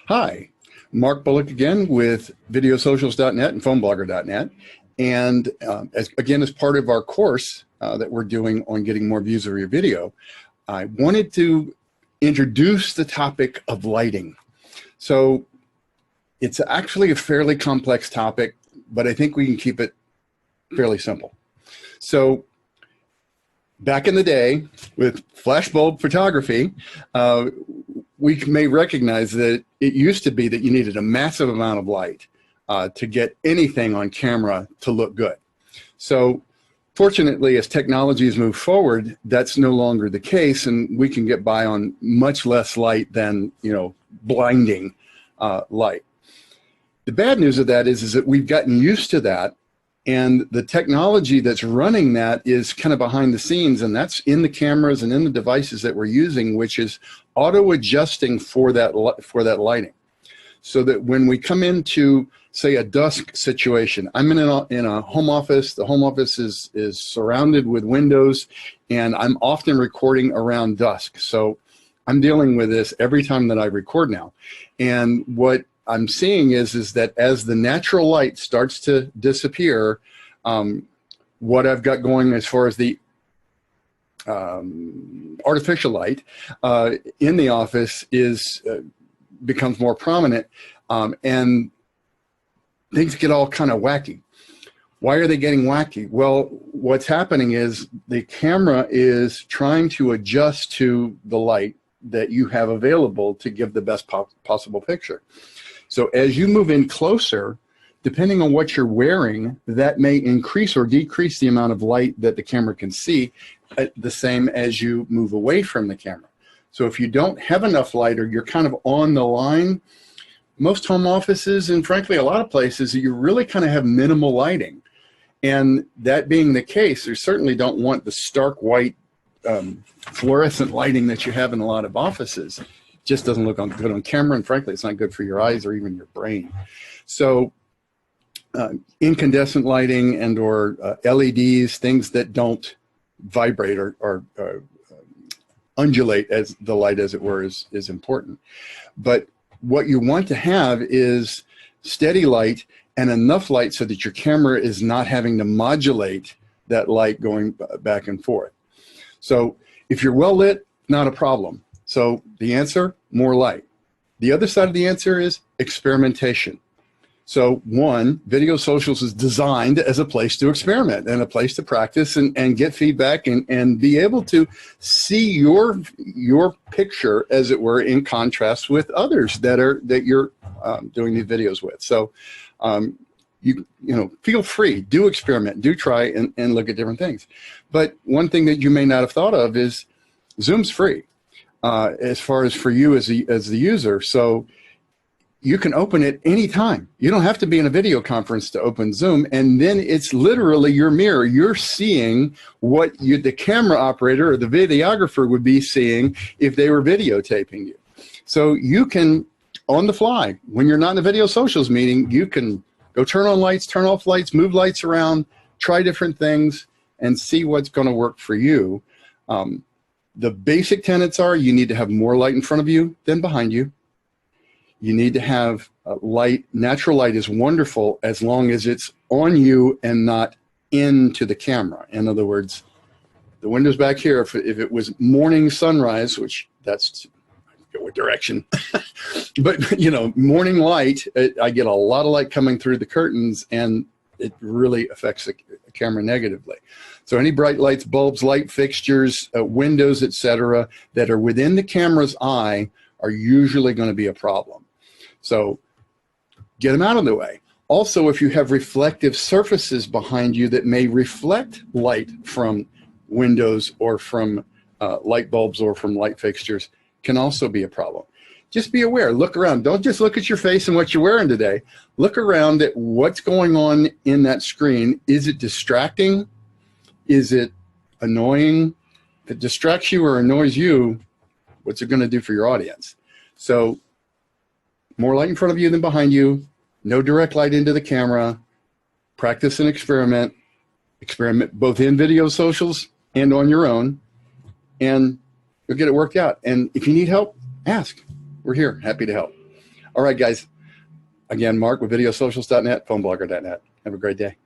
Hi, Mark Bullock again with Videosocials.net and PhoneBlogger.net. And as part of our course that we're doing on getting more views of your video, I wanted to introduce the topic of lighting. So it's actually a fairly complex topic, but I think we can keep it fairly simple. So back in the day with flashbulb photography, we may recognize that it used to be that you needed a massive amount of light to get anything on camera to look good. So fortunately, as technology has moved forward, that's no longer the case, and we can get by on much less light than, blinding light. The bad news of that is that we've gotten used to that, and the technology that's running that is kind of behind the scenes, and that's in the cameras and in the devices that we're using, which is auto-adjusting for that lighting. So that when we come into, say, a dusk situation, I'm in a home office. The home office is surrounded with windows, and I'm often recording around dusk. So I'm dealing with this every time that I record now. And what I'm seeing is that as the natural light starts to disappear, what I've got going as far as the artificial light in the office becomes more prominent, and things get all kind of wacky. Why are they getting wacky? Well, what's happening is the camera is trying to adjust to the light that you have available to give the best possible picture. So as you move in closer, depending on what you're wearing, that may increase or decrease the amount of light that the camera can see, the same as you move away from the camera. So if you don't have enough light, or you're kind of on the line, most home offices, and frankly a lot of places, you really kind of have minimal lighting. And that being the case, you certainly don't want the stark white fluorescent lighting that you have in a lot of offices. Just doesn't look good on camera, and frankly it's not good for your eyes or even your brain. So incandescent lighting and or LEDs, things that don't vibrate or undulate as the light, as it were, is important. But what you want to have is steady light and enough light so that your camera is not having to modulate that light going back and forth. So if you're well lit, not a problem. So the answer, more light. The other side of the answer is experimentation. So one, Videosocials is designed as a place to experiment and a place to practice and get feedback and be able to see your picture, as it were, in contrast with others that you're doing these videos with. So feel free, do experiment, do try and look at different things. But one thing that you may not have thought of is Zoom's free. As far as for you as the user. So you can open it anytime. You don't have to be in a video conference to open Zoom, and then it's literally your mirror. You're seeing what the camera operator or the videographer would be seeing if they were videotaping you. So you can, on the fly, when you're not in a Videosocials meeting, you can go turn on lights, turn off lights, move lights around, try different things, and see what's going to work for you. The basic tenets are you need to have more light in front of you than behind you. You need to have light. Natural light is wonderful as long as it's on you and not into the camera. In other words, the window's back here. If it was morning sunrise, which that's what direction, but morning light, I get a lot of light coming through the curtains, and it really affects the camera negatively. So any bright lights, bulbs, light fixtures, windows, etc., that are within the camera's eye are usually going to be a problem. So get them out of the way. Also, if you have reflective surfaces behind you that may reflect light from windows or from light bulbs or from light fixtures, can also be a problem. Just be aware, look around. Don't just look at your face and what you're wearing today. Look around at what's going on in that screen. Is it distracting? Is it annoying? If it distracts you or annoys you, what's it going to do for your audience? So more light in front of you than behind you, no direct light into the camera, practice and experiment both in Videosocials and on your own, and you'll get it worked out. And if you need help, ask. We're here, happy to help. All right, guys. Again, Mark with Videosocials.net, phoneblogger.net. Have a great day.